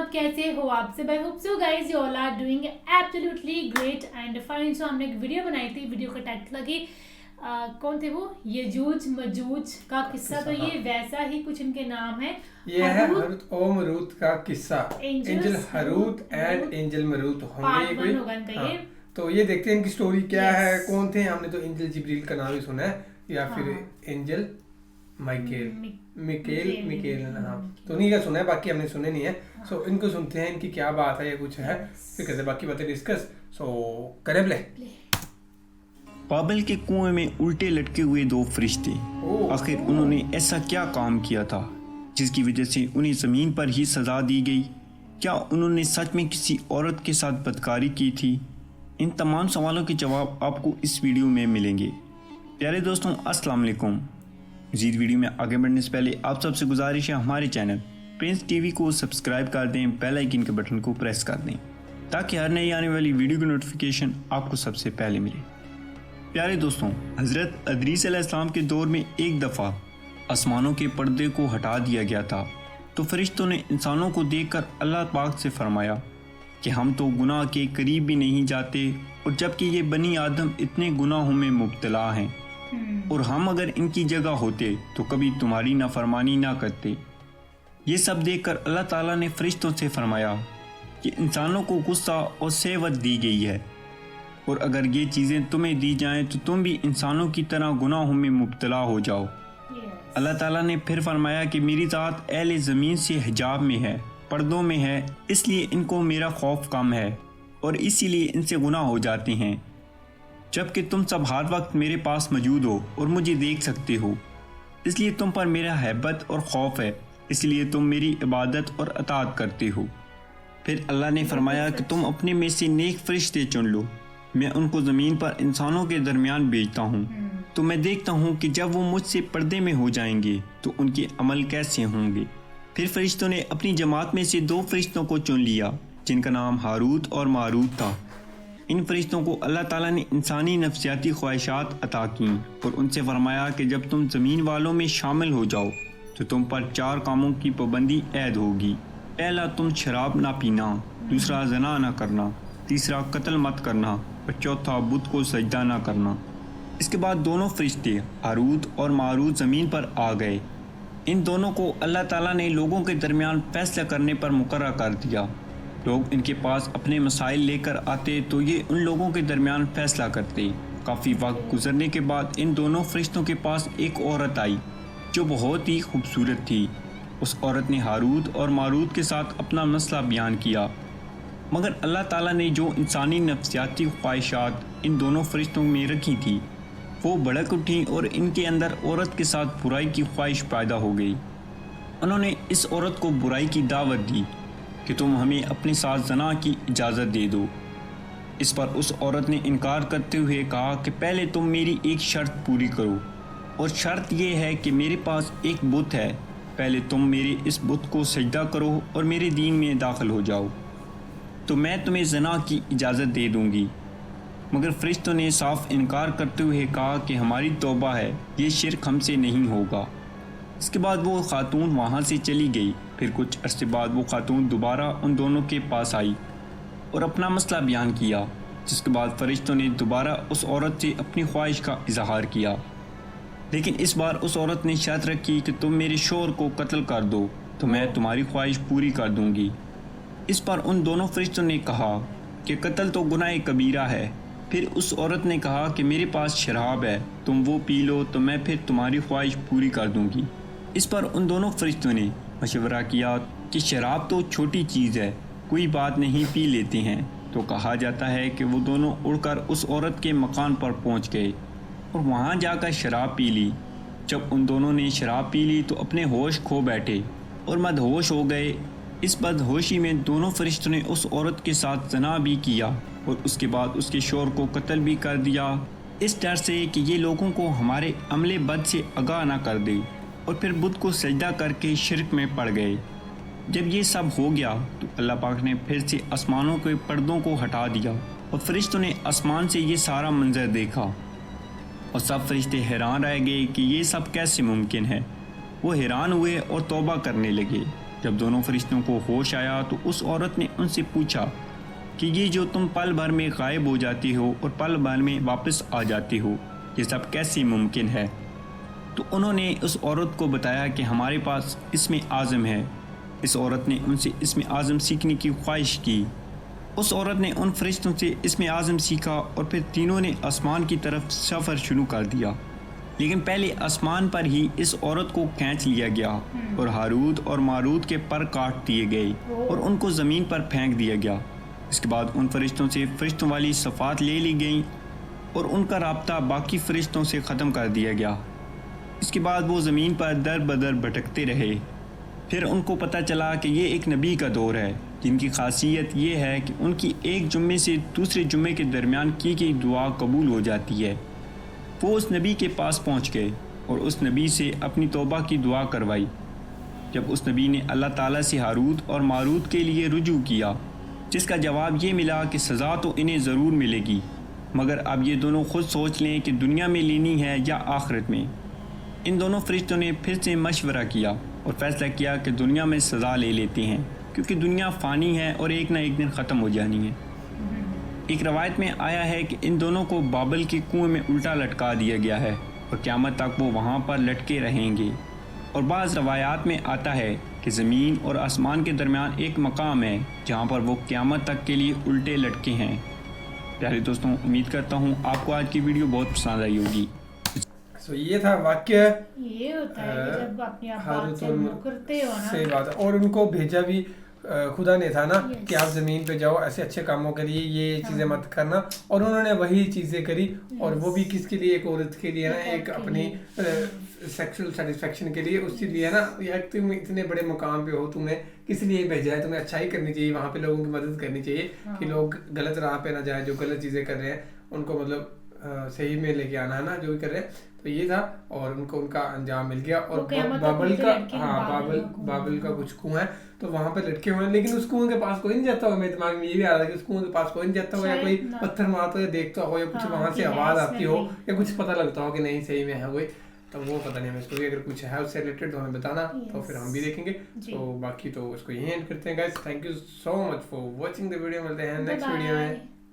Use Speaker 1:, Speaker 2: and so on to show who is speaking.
Speaker 1: सब कैसे हो आप सब? I hope so guys you all are doing absolutely great and fine. So हमने एक वीडियो बनाई थी, वीडियो का टाइटल लगी कौन थे वो, यजूज मजूज का किस्सा। तो ये वैसा ही कुछ इनके नाम है।
Speaker 2: ये है हरूत और मरूत का किस्सा। एंजल हरूत एंड एंजल मरूत होंगे कोई
Speaker 1: ये।
Speaker 2: तो ये देखते हैं इनकी स्टोरी क्या है, कौन थे। हमने तो एंजल जिब्रील का नाम ही सुना है, या फिर एंजल मिकेल हाँ तो नहीं का सुना है, बाकी हमने सुने नहीं है। सो इनको सुनते हैं, इनकी क्या बात है या कुछ है, फिर करते बाकी बातें डिस्कस। सो करें प्ले।
Speaker 3: बाबल के कुएं में उल्टे लटके हुए दो फरिश्ते, आखिर उन्होंने ऐसा क्या काम किया था जिसकी वजह से उन्हें ज़मीन पर ही सज़ा दी गई? क्या उन्होंने सच में किसी औरत के साथ बदकारी की थी? इन तमाम सवालों के जवाब आपको इस वीडियो में मिलेंगे। प्यारे दोस्तों, अस्सलाम वालेकुम। मज़ीद वीडियो में आगे बढ़ने से पहले आप सबसे गुजारिश है, हमारे चैनल प्रिंस टीवी को सब्सक्राइब कर दें, बेल आइकन के बटन को प्रेस कर दें ताकि हर नई आने वाली वीडियो की नोटिफिकेशन आपको सबसे पहले मिले। प्यारे दोस्तों, हज़रत अदरीस अलैहिस्सलाम के दौर में एक दफ़ा आसमानों के पर्दे को हटा दिया गया था, तो फरिश्तों ने इंसानों को देखकर अल्लाह पाक से फरमाया कि हम तो गुनाह के करीब भी नहीं जाते, और जबकि ये बनी आदम इतने गुनाहों में मुब्तला हैं, और हम अगर इनकी जगह होते तो कभी तुम्हारी नाफरमानी ना करते। ये सब देखकर अल्लाह ताला ने फरिश्तों से फरमाया कि इंसानों को गुस्सा और सेवत दी गई है, और अगर ये चीज़ें तुम्हें दी जाएं तो तुम भी इंसानों की तरह गुनाहों में मुब्तला हो जाओ। अल्लाह ताला ने फिर फरमाया कि मेरी ज़ात अहले ज़मीन से हिजाब में है, पर्दों में है, इसलिए इनको मेरा खौफ कम है और इसीलिए इनसे गुनाह हो जाते हैं, जबकि तुम सब हर वक्त मेरे पास मौजूद हो और मुझे देख सकते हो, इसलिए तुम पर मेरा हैबत और खौफ है, इसलिए तुम मेरी इबादत और अताअत करते हो। फिर अल्लाह ने फरमाया कि तुम अपने में से नेक फरिश्ते चुन लो, मैं उनको ज़मीन पर इंसानों के दरमियान भेजता हूँ, तो मैं देखता हूँ कि जब वो मुझसे पर्दे में हो जाएंगे तो उनके अमल कैसे होंगे। फिर फरिश्तों ने अपनी जमात में से दो फरिश्तों को चुन लिया जिनका नाम हारूत और मारूत था। इन फरिश्तों को अल्लाह ताला ने इंसानी नफ्सियाती ख्वाहिशात अता की और उनसे फरमाया कि जब तुम ज़मीन वालों में शामिल हो जाओ तो तुम पर 4 कामों की पाबंदी ऐद होगी। पहला, तुम शराब ना पीना, दूसरा ज़ना ना करना, तीसरा कत्ल मत करना, और चौथा बुत को सजदा ना करना। इसके बाद दोनों फरिश्ते हारूत और मारूत ज़मीन पर आ गए। इन दोनों को अल्लाह ताला ने लोगों के दरमियान फ़ैसला करने पर मुकर्रर कर दिया। लोग इनके पास अपने मसाइल लेकर आते तो ये उन लोगों के दरमियान फ़ैसला करते। काफ़ी वक्त गुजरने के बाद इन दोनों फरिश्तों के पास एक औरत आई जो बहुत ही खूबसूरत थी। उस औरत ने हारूत और मारूत के साथ अपना मसला बयान किया, मगर अल्लाह ताला ने जो इंसानी नफ्सियाती ख्वाहिशात इन दोनों फरिश्तों में रखी थी वो भड़क उठी और इनके अंदर औरत के साथ बुराई की ख्वाहिश पैदा हो गई। उन्होंने इस औरत को बुराई की दावत दी कि तुम हमें अपने साथ ज़ना की इजाज़त दे दो। इस पर उस औरत ने इनकार करते हुए कहा कि पहले तुम मेरी एक शर्त पूरी करो, और शर्त यह है कि मेरे पास एक बुत है, पहले तुम मेरे इस बुत को सजदा करो और मेरे दीन में दाखिल हो जाओ, तो मैं तुम्हें ज़ना की इजाज़त दे दूँगी। मगर फरिश्तों ने साफ इनकार करते हुए कहा कि हमारी तौबा है, ये शिरक हमसे नहीं होगा। इसके बाद वो खातून वहाँ से चली गई। फिर कुछ अरसे बाद वो खातून दोबारा उन दोनों के पास आई और अपना मसला बयान किया, जिसके बाद फरिश्तों ने दोबारा उस औरत से अपनी ख्वाहिश का इजहार किया, लेकिन इस बार उस औरत ने शर्त रखी कि तुम मेरे शोहर को कत्ल कर दो तो मैं तुम्हारी ख्वाहिश पूरी कर दूँगी। इस पर उन दोनों फरिश्तों ने कहा कि कत्ल तो गुनाह कबीरा है। फिर उस औरत ने कहा कि मेरे पास शराब है, तुम वो पी लो तो मैं फिर तुम्हारी ख्वाहिश पूरी कर दूंगी। इस पर उन दोनों फरिश्तों ने मशवरा किया कि शराब तो छोटी चीज़ है, कोई बात नहीं, पी लेते हैं। तो कहा जाता है कि वो दोनों उड़कर उस औरत के मकान पर पहुंच गए और वहां जाकर शराब पी ली। जब उन दोनों ने शराब पी ली तो अपने होश खो बैठे और मदहोश हो गए। इस बदहोशी में दोनों फरिश्तों ने उस औरत के साथ ज़ना भी किया और उसके बाद उसके शोहर को कत्ल भी कर दिया, इस डर से कि ये लोगों को हमारे अमले बद से आगाह ना कर दे, और फिर बुत को सजदा करके शिरक में पड़ गए। जब ये सब हो गया तो अल्लाह पाक ने फिर से आसमानों के पर्दों को हटा दिया और फरिश्तों ने आसमान से ये सारा मंजर देखा, और सब फरिश्ते हैरान रह गए कि ये सब कैसे मुमकिन है। वो हैरान हुए और तौबा करने लगे। जब दोनों फरिश्तों को होश आया तो उस औरत ने उनसे पूछा कि ये जो तुम पल भर में गायब हो जाती हो और पल भर में वापस आ जाती हो, ये सब कैसे मुमकिन है? तो उन्होंने उस औरत को बताया कि हमारे पास इसमें आज़म है। इस औरत ने उनसे इसमें आज़म सीखने की ख्वाहिश की। उस औरत ने उन फरिश्तों से इसमें आज़म सीखा और फिर तीनों ने आसमान की तरफ सफ़र शुरू कर दिया। लेकिन पहले आसमान पर ही इस औरत को खींच लिया गया और हारूत और मारूत के पर काट दिए गए और उनको ज़मीन पर फेंक दिया गया। इसके बाद उन फरिश्तों से फरिश्तों वाली सफ़ात ले ली गई और उनका राब्ता बाकी फरिश्तों से ख़त्म कर दिया गया। इसके बाद वो ज़मीन पर दर बदर भटकते रहे। फिर उनको पता चला कि ये एक नबी का दौर है जिनकी खासियत ये है कि उनकी एक जुम्मे से दूसरे जुम्मे के दरमियान की गई दुआ कबूल हो जाती है। वो उस नबी के पास पहुंच गए और उस नबी से अपनी तौबा की दुआ करवाई। जब उस नबी ने अल्लाह ताला से हारूत और मारूत के लिए रुजू किया, जिसका जवाब ये मिला कि सज़ा तो इन्हें ज़रूर मिलेगी, मगर अब ये दोनों खुद सोच लें कि दुनिया में लेनी है या आखिरत में। इन दोनों फरिश्तों ने फिर से मशवरा किया और फ़ैसला किया कि दुनिया में सज़ा ले लेते हैं, क्योंकि दुनिया फ़ानी है और एक ना एक दिन ख़त्म हो जानी है। एक रवायत में आया है कि इन दोनों को बाबल के कुएं में उल्टा लटका दिया गया है और क़यामत तक वो वहाँ पर लटके रहेंगे। और बाज़ रवायात में आता है कि ज़मीन और आसमान के दरमियान एक मकाम है जहाँ पर वो क़यामत तक के लिए उल्टे लटके हैं। प्यारे दोस्तों, उम्मीद करता हूँ आपको आज की वीडियो बहुत पसंद आई होगी।
Speaker 2: सो ये था वाक्य।
Speaker 1: ये होता है कि जब अपनी आप बात
Speaker 2: हारूत
Speaker 1: से
Speaker 2: और
Speaker 1: मुकरते हो ना।
Speaker 2: सही बात है। और उनको भेजा भी खुदा ने था ना कि आप ज़मीन पे जाओ ऐसे अच्छे कामों के लिए, ये चीज़ें मत करना। और उन्होंने वही चीज़ें करी, और वो भी किसके लिए? एक औरत के लिए ना, एक अपनी सेक्सुअल सेटिस्फेक्शन के लिए। उसके लिए ना, यार तुम इतने बड़े मुकाम पे हो, तुम्हें किस लिए भेजा है? तुम्हें अच्छाई करनी चाहिए, वहाँ पे लोगों की मदद करनी चाहिए कि लोग गलत राह पे ना जाए, जो गलत चीज़ें कर रहे हैं उनको मतलब सही में लेके आना है ना, जो भी कर रहे हैं। तो ये था, और उनको उनका अंजाम मिल गया। और बाबल का, हाँ बाबल का कुछ कुआं है तो वहां पे लटके हुए हैं, लेकिन उस कुएं के पास कोई नहीं जाता होगा। मेरे दिमाग में ये भी आ रहा है कि उस कुएं के पास कोई नहीं जाता होगा, या कोई पत्थर मारता हो या देखता हो, या कुछ वहां से आवाज आती हो, या कुछ पता लगता हो कि नहीं सही में है कोई, तो वो पता नहीं हमें। इसको भी अगर कुछ है उससे रिलेटेड तो हमें बताना, तो फिर हम भी देखेंगे। तो बाकी तो उसको यही एंड करते हैं guys. Thank you so much for watching the video. मिलते हैं नेक्स्ट वीडियो में।